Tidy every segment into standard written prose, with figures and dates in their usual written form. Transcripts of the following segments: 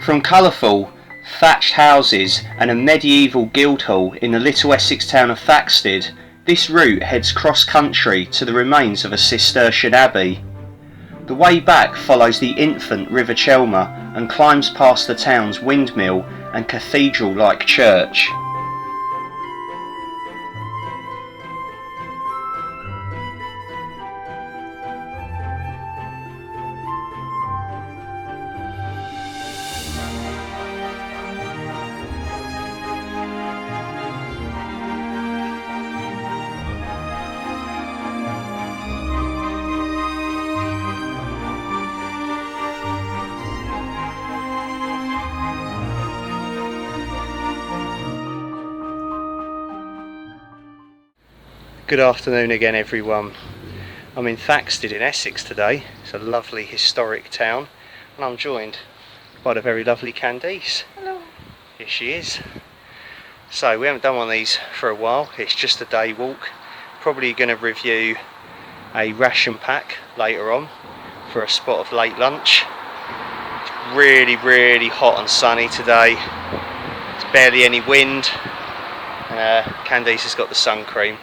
From colourful thatched houses and a medieval guildhall in the little Essex town of Thaxted, this route heads cross-country to the remains of a Cistercian abbey. The way back follows the infant River Chelmer and climbs past the town's windmill and cathedral-like church. Good afternoon again everyone. I'm in Thaxted in Essex today. It's a lovely historic town and I'm joined by the very lovely Candice. Hello. Here she is. So we haven't done one of these for a while. It's just a day walk. Probably going to review a ration pack later on for a spot of late lunch. It's really hot and sunny today. There's barely any wind. Candice has got the sun cream.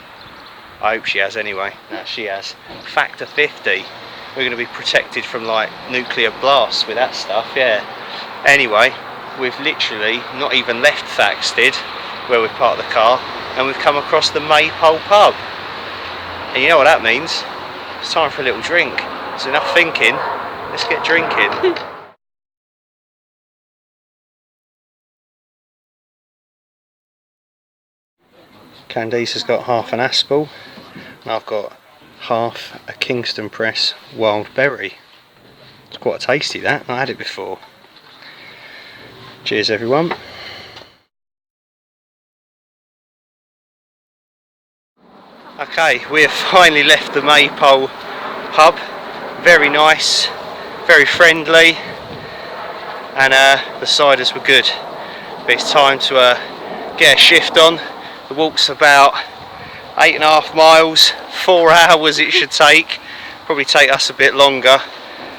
I hope she has anyway. No, she has. Factor 50. We're going to be protected from like nuclear blasts with that stuff, yeah. Anyway, we've literally not even left Thaxted, where we've parked the car, and we've come across the Maypole pub. And you know what that means? It's time for a little drink. So enough thinking, let's get drinking. Candice has got half an Aspel. And I've got half a Kingston Press wild berry. It's quite tasty that, I had it before. Cheers everyone. Okay, we have finally left the Maypole pub. Very nice, very friendly, and the ciders were good. But it's time to get a shift on. The walk's about 8.5 miles, 4 hours it should take, probably take us a bit longer.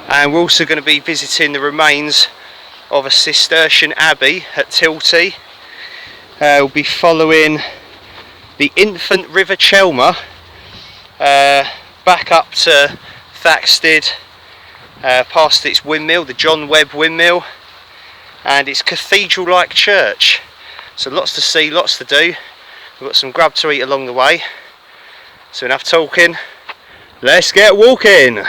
And we're also going to be visiting the remains of a Cistercian abbey at Tilty. We'll be following the infant River Chelmer back up to Thaxted, past its windmill, the John Webb windmill, and its cathedral-like church. So lots to see, lots to do. We've got some grub to eat along the way. So enough talking, let's get walking.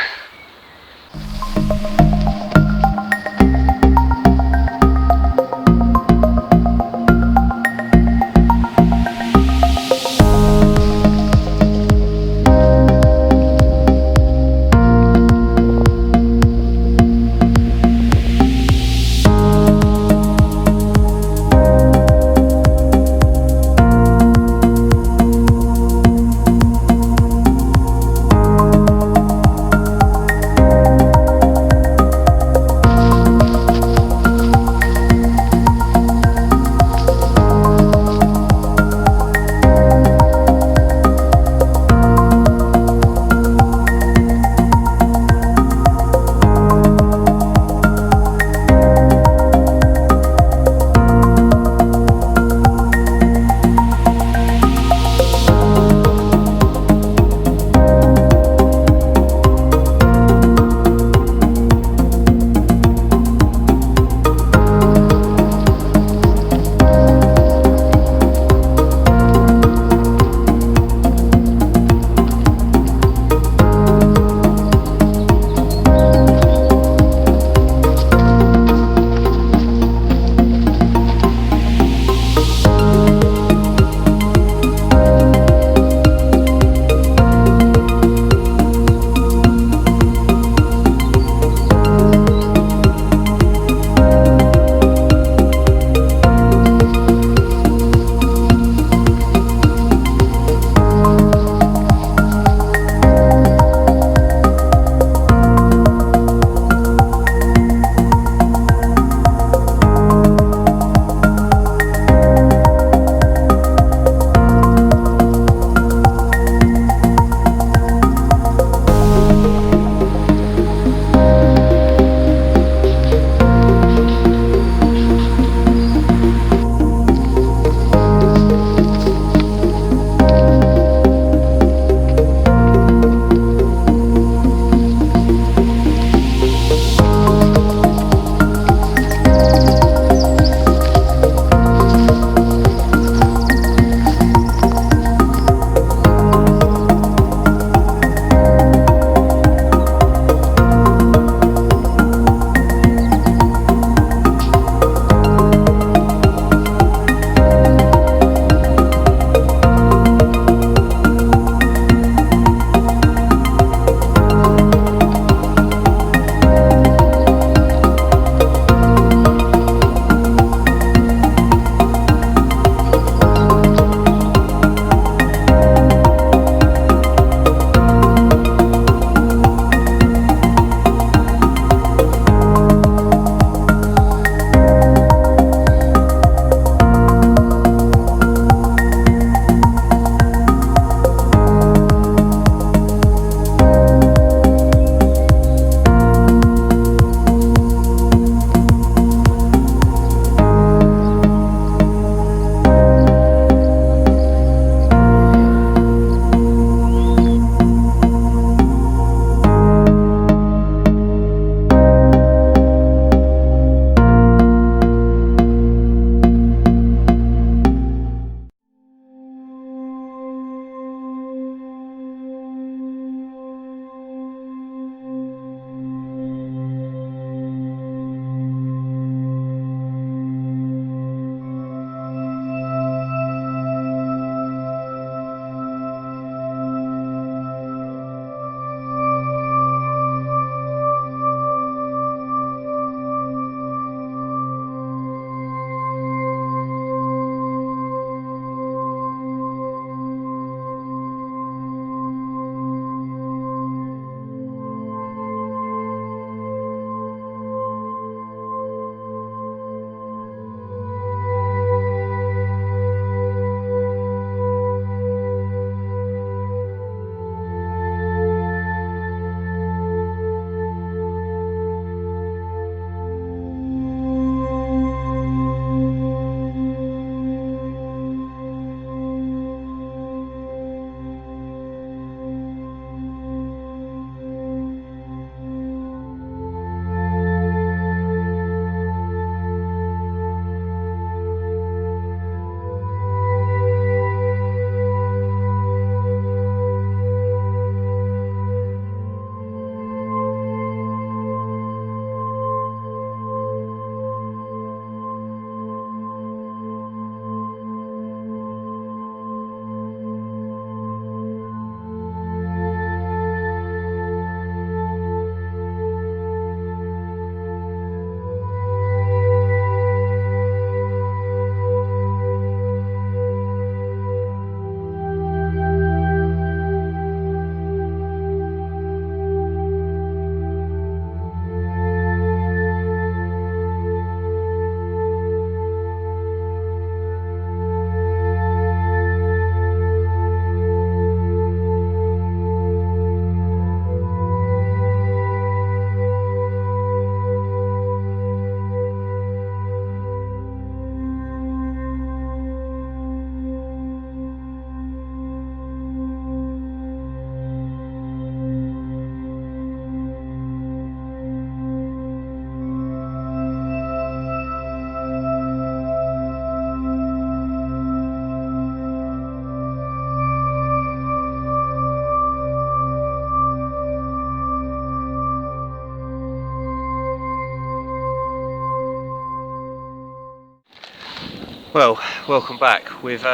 Well, welcome back. We've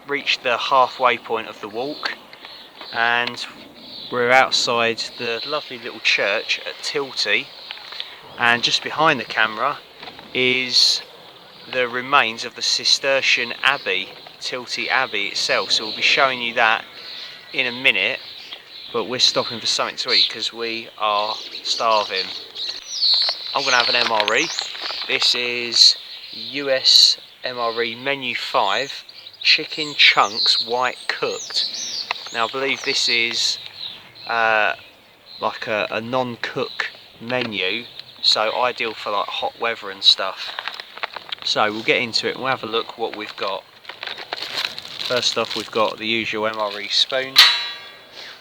reached the halfway point of the walk and we're outside the lovely little church at Tilty, and just behind the camera is the remains of the Cistercian Abbey, Tilty Abbey itself, so we'll be showing you that in a minute, but we're stopping for something to eat because we are starving. I'm going to have an MRE. This is US MRE menu 5, chicken chunks white cooked. Now I believe this is like a non-cook menu, so ideal for like hot weather and stuff. So we'll get into it and we'll have a look what we've got. First off, we've got the usual MRE spoon.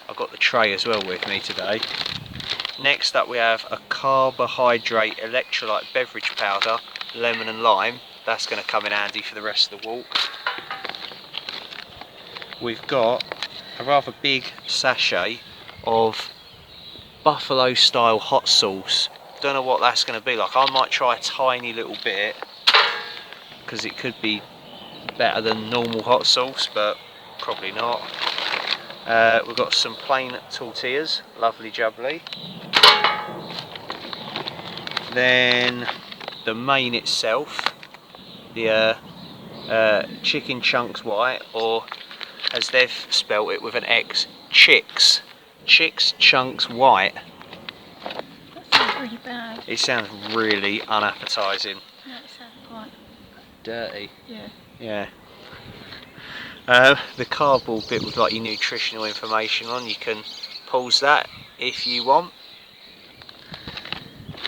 I've got the tray as well with me today. Next up we have a carbohydrate electrolyte beverage powder, lemon and lime. That's going to come in handy for the rest of the walk. We've got a rather big sachet of buffalo style hot sauce. Don't know what that's going to be like. I might try a tiny little bit because it could be better than normal hot sauce, but probably not. We've got some plain tortillas, lovely jubbly. Then the main itself, the chicken chunks white, or as they've spelt it with an X, chicks chunks white. That sounds really bad. It sounds really unappetising. No, it sounds quite Dirty. Yeah. Yeah. The cardboard bit with like your nutritional information on, you can pause that if you want.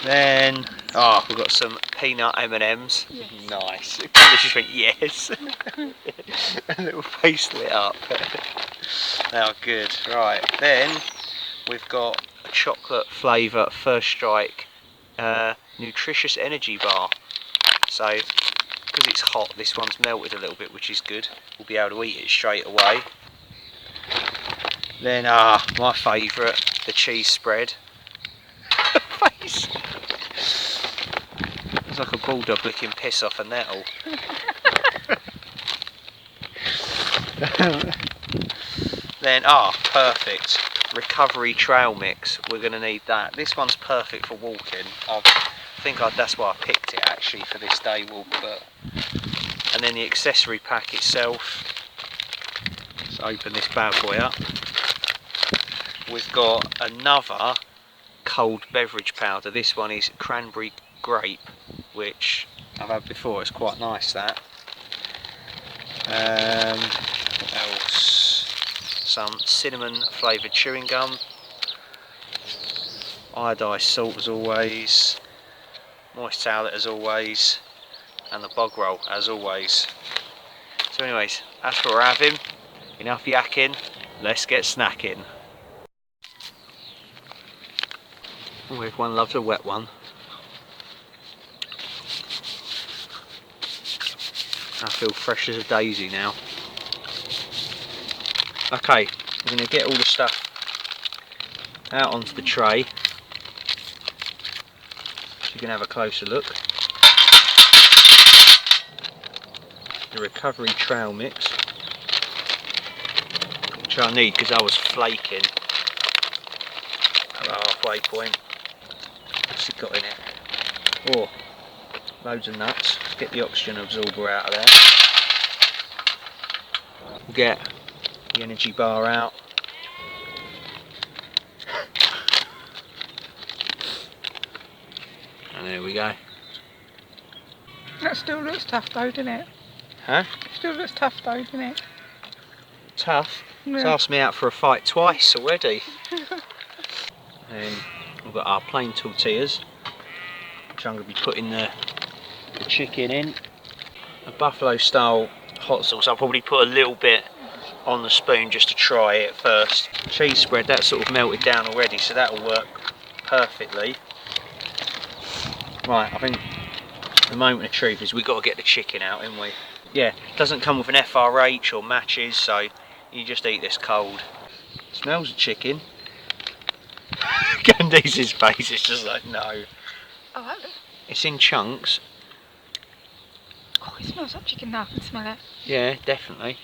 Then, we've got some peanut M&Ms. Yes. Nice. Candice just went yes. A little face lit up. Now good. Right. Then we've got a chocolate flavour First Strike nutritious energy bar. So because it's hot, this one's melted a little bit, which is good. We'll be able to eat it straight away. Then my favourite, the cheese spread. Face. It's like a bulldog licking piss off a nettle. Then perfect, recovery trail mix. We're going to need that. This one's perfect for walking. I think that's why I picked it actually for this day walk. And then the accessory pack itself. Let's open this bad boy up. We've got another cold beverage powder. This one is cranberry grape, which I've had before. It's quite nice, that. What else? Some cinnamon flavoured chewing gum, iodised salt as always, moist towelette as always, and the bog roll as always. So anyways, that's what we're having. Enough yakking, let's get snacking. Oh, everyone loves a wet one. I feel fresh as a daisy now. Okay, we're going to get all the stuff out onto the tray so you can have a closer look. The recovery trail mix, which I need because I was flaking at the halfway point. What's it got in it? Oh, loads of nuts. Let's get the oxygen absorber out of there. We'll get the energy bar out. And there we go. That still looks tough though, doesn't it? Huh? It still looks tough though, doesn't it? Tough? Yeah. It's asked me out for a fight twice already. And we've got our plain tortillas, which I'm going to be putting the chicken in. A buffalo style hot sauce. I'll probably put a little bit on the spoon just to try it first. Cheese spread, that's sort of melted down already, so that'll work perfectly. Right, I think the moment of truth is we've got to get the chicken out, haven't we? Yeah, it doesn't come with an FRH or matches, so you just eat this cold. Smells of chicken. Candice's face is just like, no. Oh, It's in chunks. Oh, it smells like chicken now. I can smell it. Yeah, definitely.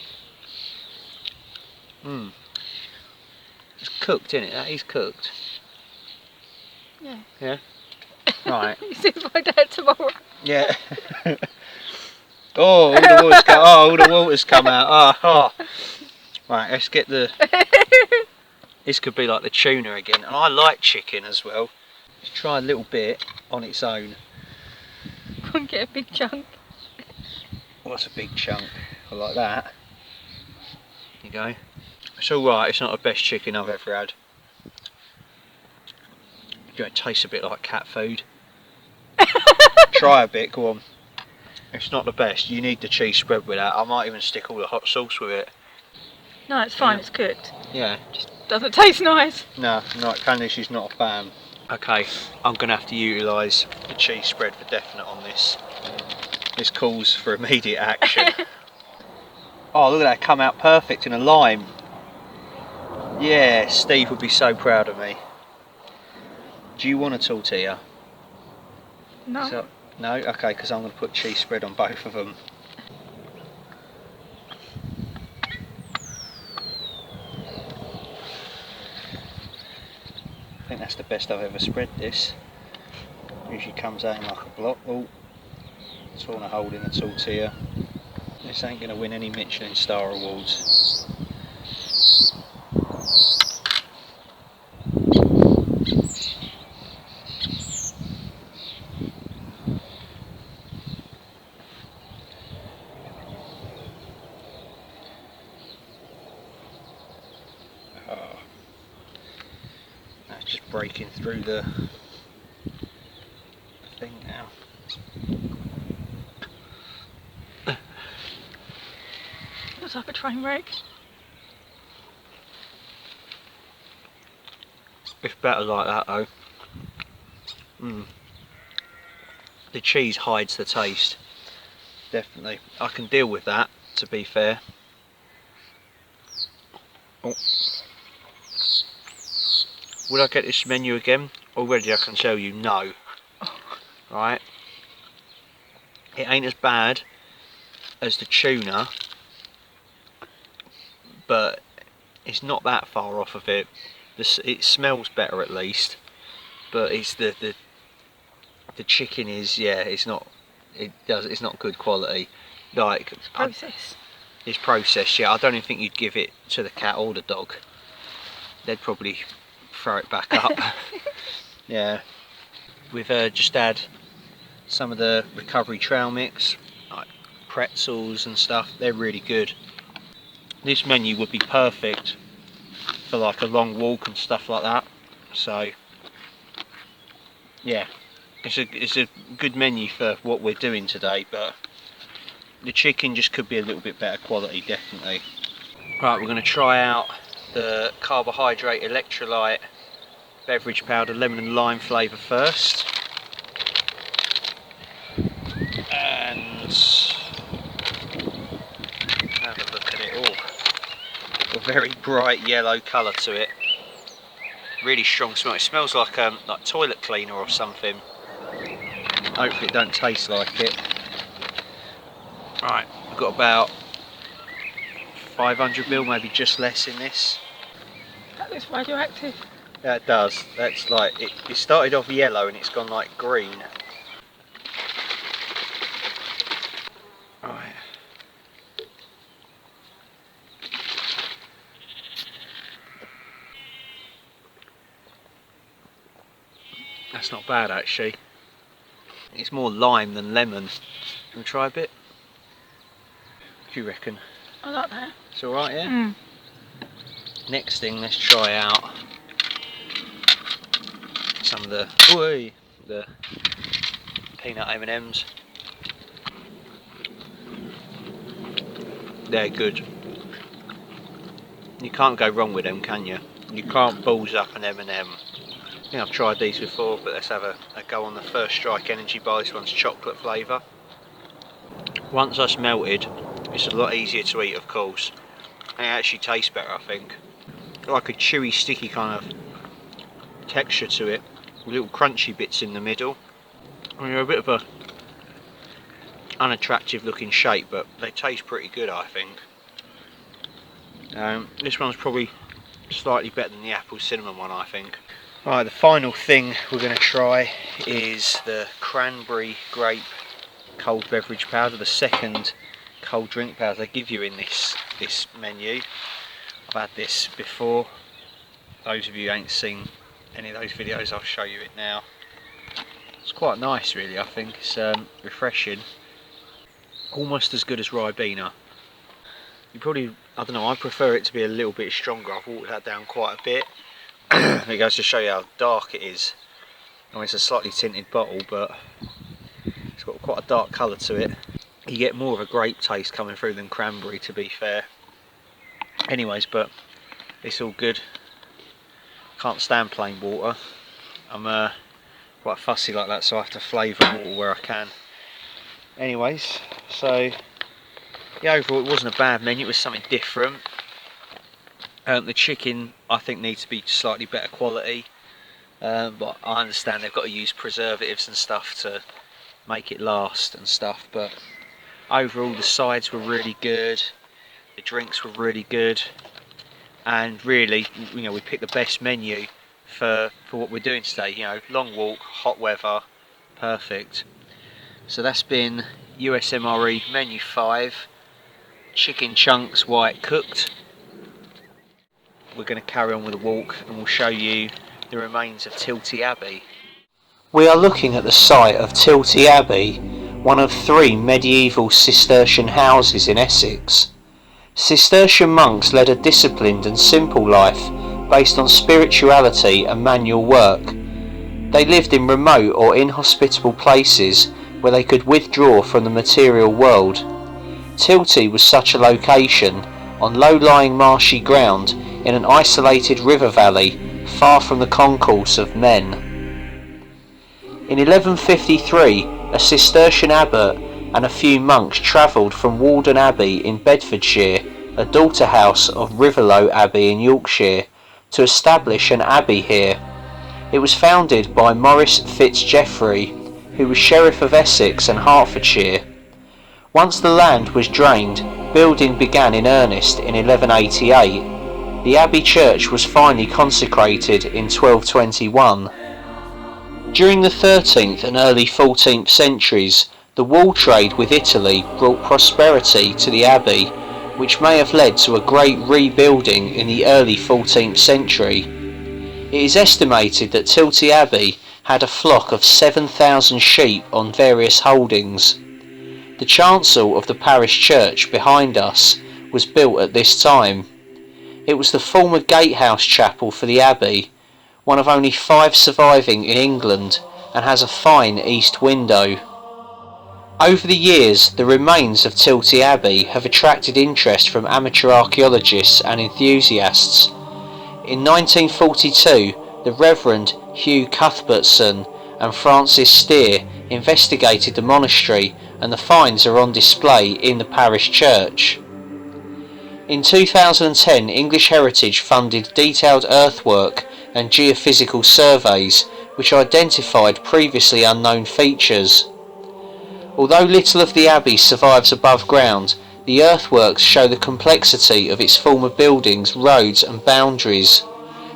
It's cooked, isn't it? That is cooked. Yeah. Yeah. Right. You see my dad tomorrow. Yeah. Oh, all the water's come out. Oh. Right, let's get the. This could be like the tuna again, and I like chicken as well. Let's try a little bit on its own. Couldn't get a big chunk. What's a big chunk? I like that. There you go. It's alright, it's not the best chicken I've ever had. It tastes a bit like cat food. Try a bit, go on. It's not the best, you need the cheese spread with that. I might even stick all the hot sauce with it. No, it's fine, it's cooked. Yeah. Just doesn't taste nice. No, Candice is not a fan. Okay, I'm going to have to utilise the cheese spread for definite on this. This calls for immediate action. Oh, look at that, come out perfect in a lime. Yeah, Steve would be so proud of me. Do you want a tortilla? No. No? Okay, because I'm going to put cheese spread on both of them. I think that's the best I've ever spread this. Usually comes out in like a block. Oh, torn a hole in the tortilla. This ain't going to win any Michelin star awards. Oh. That's just breaking through the thing now. Looks like a train wreck. It's better like that though. The cheese hides the taste. Definitely. I can deal with that, to be fair. Oh. Would I get this menu again? Already I can tell you no. Right? It ain't as bad as the tuna, but it's not that far off of it. It smells better at least, but it's the chicken is, yeah, it's not good quality. Like It's processed. It's processed, yeah. I don't even think you'd give it to the cat or the dog. They'd probably throw it back up. Yeah. We've just had some of the recovery trail mix, like pretzels and stuff. They're really good. This menu would be perfect for like a long walk and stuff like that. So yeah, it's a good menu for what we're doing today, but the chicken just could be a little bit better quality, definitely. Right, we're going to try out the carbohydrate electrolyte beverage powder lemon and lime flavour first. And have a look at it. Oh, a very bright yellow colour to it. Really strong smell. It smells like toilet cleaner or something. Hopefully it don't taste like it. Right, we've got about 500ml, maybe just less in this. That looks radioactive. Yeah, it does. That's like it started off yellow and it's gone like green. Right. That's not bad actually. It's more lime than lemon. Can we try a bit? What do you reckon? I like that. It's alright, yeah? Next thing, let's try out some of the peanut M&Ms. They're good. You can't go wrong with them, can you? You can't balls up an M&M. I think I've tried these before, but let's have a go on the First Strike energy bar. This one's chocolate flavour. Once that's melted, it's a lot easier to eat, of course. And it actually tastes better, I think. Like a chewy, sticky kind of texture to it. Little crunchy bits in the middle. I mean, you're a bit of a unattractive looking shape, but they taste pretty good, I think. This one's probably slightly better than the apple cinnamon one, I think. Alright, the final thing we're going to try is the cranberry grape cold beverage powder, the second cold drink powder they give you in this menu. I've had this before. Those of you who ain't seen any of those videos, I'll show you it now. It's quite nice, really. I think it's refreshing, almost as good as Ribena. You probably, I don't know, I prefer it to be a little bit stronger. I've watered that down quite a bit. It goes to show you how dark it is. I mean, it's a slightly tinted bottle, but it's got quite a dark colour to it. You get more of a grape taste coming through than cranberry, to be fair. Anyways, but it's all good. Can't stand plain water. I'm quite fussy like that, so I have to flavour water where I can. Anyways, so yeah, overall it wasn't a bad menu. It was something different. The chicken, I think, needs to be slightly better quality, but I understand they've got to use preservatives and stuff to make it last and stuff. But overall, the sides were really good, the drinks were really good, and really, you know, we picked the best menu for what we're doing today. You know, long walk, hot weather, perfect. So that's been US MRE menu 5, chicken chunks white cooked. We're going to carry on with the walk and we'll show you the remains of Tilty Abbey. We are looking at the site of Tilty Abbey, one of 3 medieval Cistercian houses in Essex. Cistercian monks led a disciplined and simple life based on spirituality and manual work. They lived in remote or inhospitable places where they could withdraw from the material world. Tilty was such a location, on low-lying marshy ground in an isolated river valley far from the concourse of men. In 1153, a Cistercian abbot and a few monks travelled from Walden Abbey in Bedfordshire, a daughter house of Riverlow Abbey in Yorkshire, to establish an abbey here. It was founded by Maurice Fitzgeoffrey, who was Sheriff of Essex and Hertfordshire. Once the land was drained, building began in earnest in 1188. The abbey church was finally consecrated in 1221. During the 13th and early 14th centuries, the wool trade with Italy brought prosperity to the abbey, which may have led to a great rebuilding in the early 14th century. It is estimated that Tilty Abbey had a flock of 7,000 sheep on various holdings. The chancel of the parish church behind us was built at this time. It was the former gatehouse chapel for the abbey, one of only 5 surviving in England, and has a fine east window. Over the years, the remains of Tilty Abbey have attracted interest from amateur archaeologists and enthusiasts. In 1942, the Reverend Hugh Cuthbertson and Francis Steer investigated the monastery, and the finds are on display in the parish church. In 2010, English Heritage funded detailed earthwork and geophysical surveys which identified previously unknown features. Although little of the abbey survives above ground, the earthworks show the complexity of its former buildings, roads and boundaries.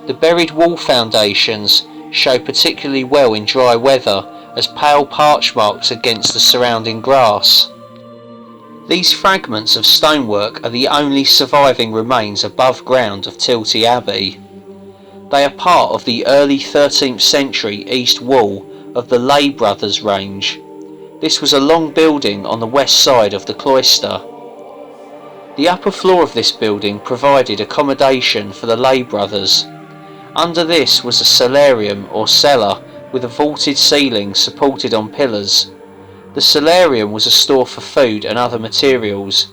The buried wall foundations show particularly well in dry weather as pale parch marks against the surrounding grass. These fragments of stonework are the only surviving remains above ground of Tilty Abbey. They are part of the early 13th century east wall of the Lay Brothers range. This was a long building on the west side of the cloister. The upper floor of this building provided accommodation for the Lay Brothers. Under this was a cellarium or cellar with a vaulted ceiling supported on pillars. The cellarium was a store for food and other materials.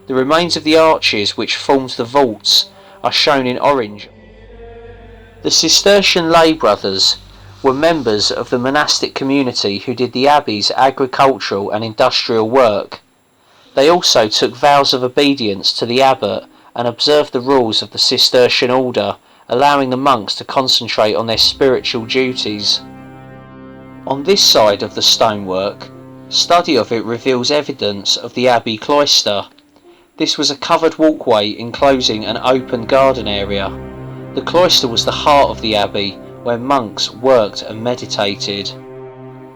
The remains of the arches which formed the vaults are shown in orange. The Cistercian Lay Brothers were members of the monastic community who did the abbey's agricultural and industrial work. They also took vows of obedience to the abbot and observed the rules of the Cistercian order, allowing the monks to concentrate on their spiritual duties. On this side of the stonework, Study of it reveals evidence of the abbey cloister. This was a covered walkway enclosing an open garden area. The cloister was the heart of the abbey, where monks worked and meditated.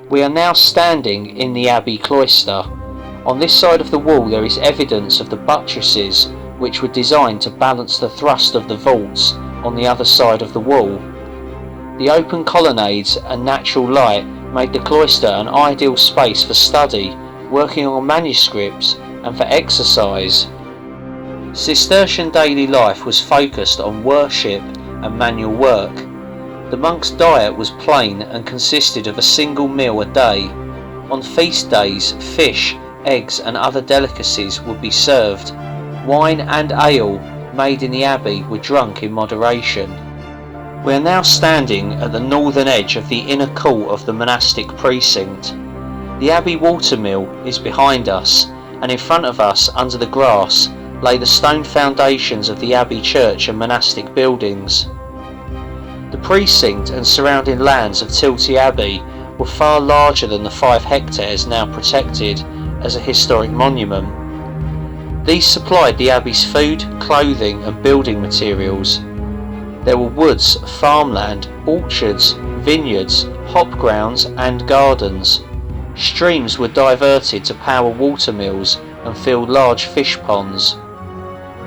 We are now standing in the abbey cloister. On this side of the wall there is evidence of the buttresses, which were designed to balance the thrust of the vaults on the other side of the wall. The open colonnades and natural light made the cloister an ideal space for study, working on manuscripts and for exercise. Cistercian daily life was focused on worship and manual work. The monks' diet was plain and consisted of a single meal a day. On feast days, fish, eggs and other delicacies would be served. Wine and ale made in the abbey were drunk in moderation. We are now standing at the northern edge of the inner court of the monastic precinct. The abbey watermill is behind us, and in front of us, under the grass, lay the stone foundations of the abbey church and monastic buildings. The precinct and surrounding lands of Tilty Abbey were far larger than the 5 hectares now protected as a historic monument. These supplied the abbey's food, clothing and building materials. There were woods, farmland, orchards, vineyards, hop grounds and gardens. Streams were diverted to power watermills and fill large fish ponds.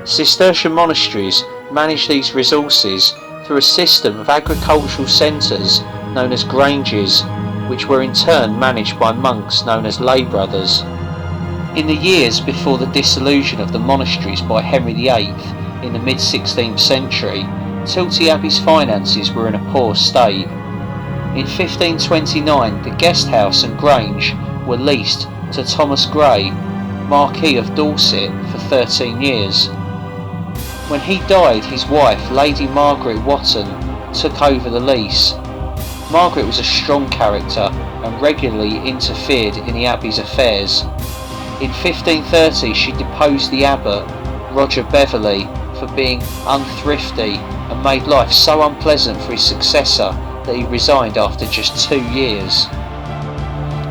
Cistercian monasteries managed these resources through a system of agricultural centres known as granges, which were in turn managed by monks known as lay brothers. In the years before the dissolution of the monasteries by Henry VIII in the mid-16th century, Tilty Abbey's finances were in a poor state. In 1529 the guest house and grange were leased to Thomas Grey, Marquis of Dorset, for 13 years. When he died, his wife, Lady Margaret Wotton, took over the lease. Margaret was a strong character and regularly interfered in the abbey's affairs. In 1530 she deposed the abbot, Roger Beverley, for being unthrifty and made life so unpleasant for his successor that he resigned after just 2 years.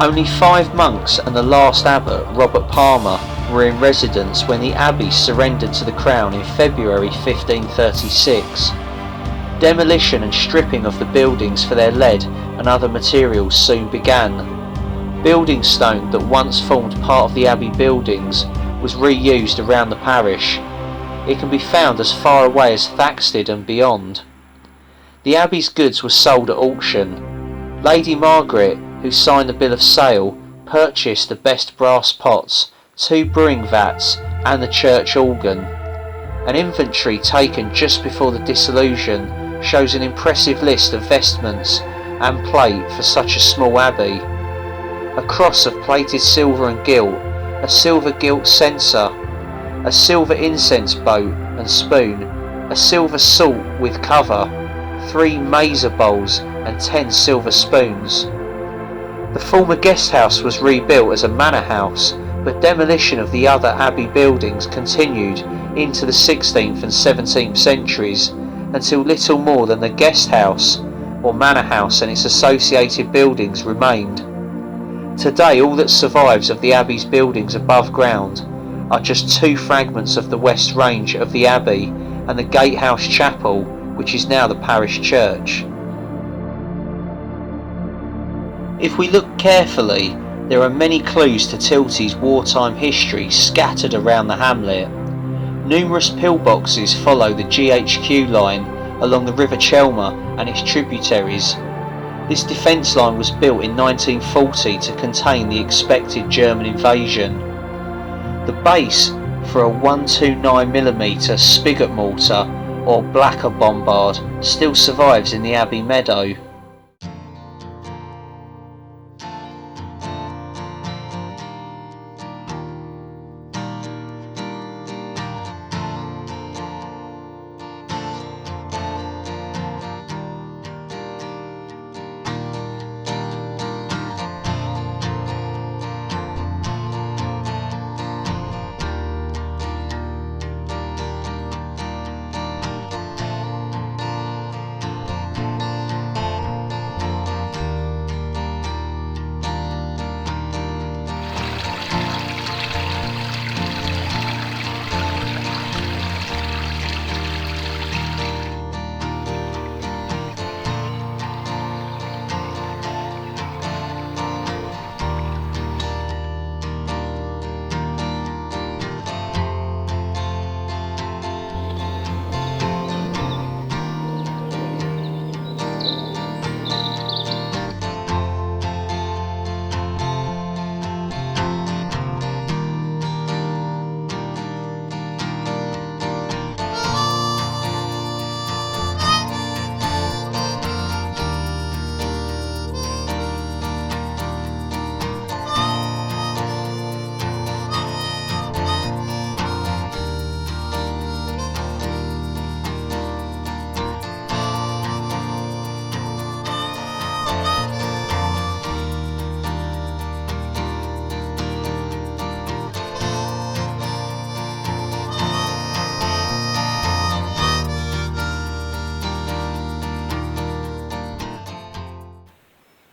Only 5 monks and the last abbot, Robert Palmer, were in residence when the abbey surrendered to the crown in February 1536. Demolition and stripping of the buildings for their lead and other materials soon began. Building stone that once formed part of the abbey buildings was reused around the parish. It can be found as far away as Thaxted and beyond. The abbey's goods were sold at auction. Lady Margaret, who signed the bill of sale, purchased the best brass pots, 2 brewing vats and the church organ. An inventory taken just before the dissolution shows an impressive list of vestments and plate for such a small abbey. A cross of plated silver and gilt, a silver gilt censer, a silver incense boat and spoon, a silver salt with cover, 3 mazer bowls and 10 silver spoons. The former guest house was rebuilt as a manor house, but demolition of the other abbey buildings continued into the 16th and 17th centuries until little more than the guest house or manor house and its associated buildings remained. Today all that survives of the abbey's buildings above ground are just 2 fragments of the west range of the abbey and the gatehouse chapel, which is now the parish church. If we look carefully, there are many clues to Tilty's wartime history scattered around the hamlet. Numerous pillboxes follow the GHQ line along the River Chelmer and its tributaries. This defence line was built in 1940 to contain the expected German invasion. The base for a 129mm spigot mortar or blacker bombard still survives in the Abbey meadow.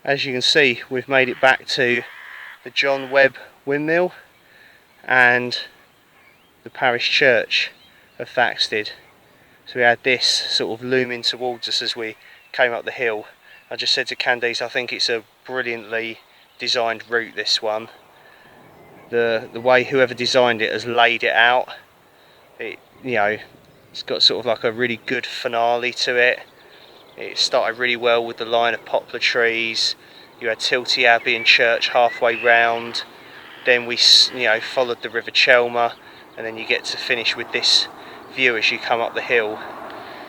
as you can see, we've made it back to the John Webb windmill and the parish church of Thaxted. So we had this sort of looming towards us as we came up the hill. I just said to Candice, I think it's a brilliantly designed route, this one. The way whoever designed it has laid it out, it's got sort of like a really good finale to it. It started really well with the line of poplar trees. You had Tilty Abbey and church halfway round. Then we followed the River Chelmer, and then you get to finish with this view as you come up the hill.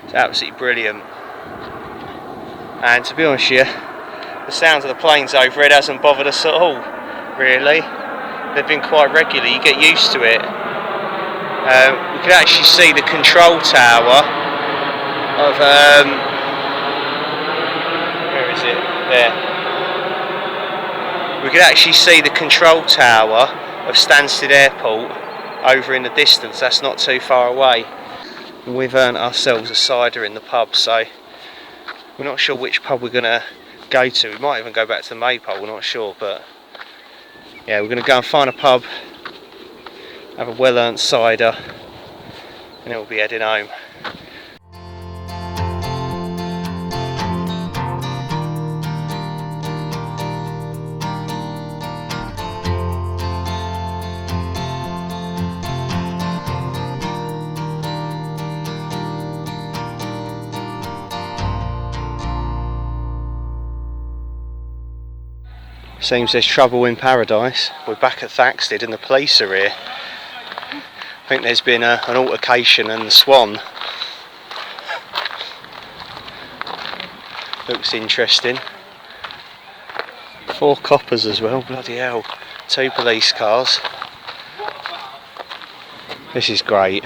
It's absolutely brilliant. And to be honest with you, the sounds of the planes overhead hasn't bothered us at all, really. They've been quite regular, you get used to it. We could actually see the control tower of, where is it? There. We could actually see the control tower of Stansted Airport over in the distance. That's not too far away. And we've earned ourselves a cider in the pub, so we're not sure which pub we're going to go to. We might even go back to the Maypole, we're not sure, but yeah, we're going to go and find a pub, have a well-earned cider, and then we'll be heading home. Seems there's trouble in paradise. We're back at Thaxted and the police are here. I think there's been an altercation and the Swan. Looks interesting. 4 coppers as well, bloody hell. 2 police cars. This is great.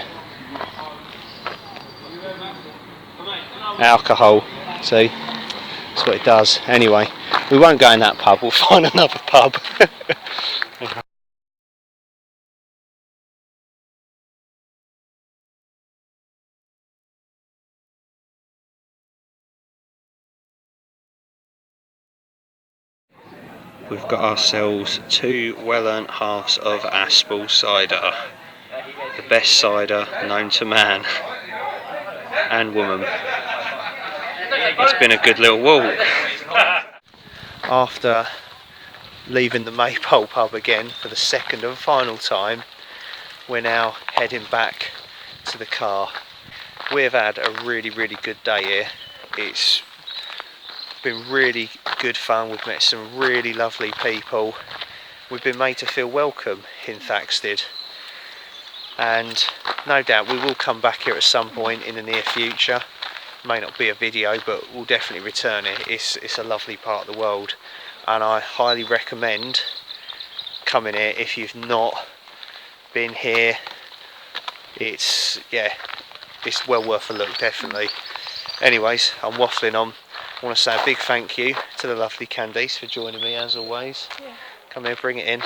Alcohol, see? That's what it does. Anyway, we won't go in that pub, we'll find another pub. We've got ourselves 2 well-earned halves of Aspel cider. The best cider known to man and woman. It's been a good little walk. After leaving the Maypole pub again for the second and final time, we're now heading back to the car. We've had a really good day here. It's been really good fun. We've met some really lovely people. We've been made to feel welcome in Thaxted, and no doubt we will come back here at some point in the near future. May not be a video, but we'll definitely return it. It's a lovely part of the world, and I highly recommend coming here if you've not been here. It's well worth a look, definitely. Anyways, I'm waffling on. I want to say a big thank you to the lovely Candice for joining me as always. Yeah. Come here, bring it in.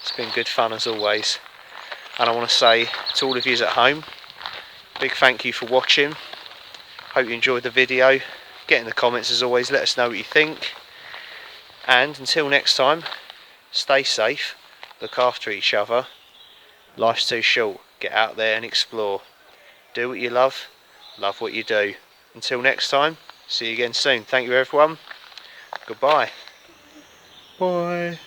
It's been good fun as always. And I want to say to all of you at home, big thank you for watching. Hope you enjoyed the video. Get in the comments as always, let us know what you think. And until next time, stay safe, look after each other. Life's too short, get out there and explore. Do what you love what you do. Until next time, see you again soon. Thank you everyone. Goodbye. Bye.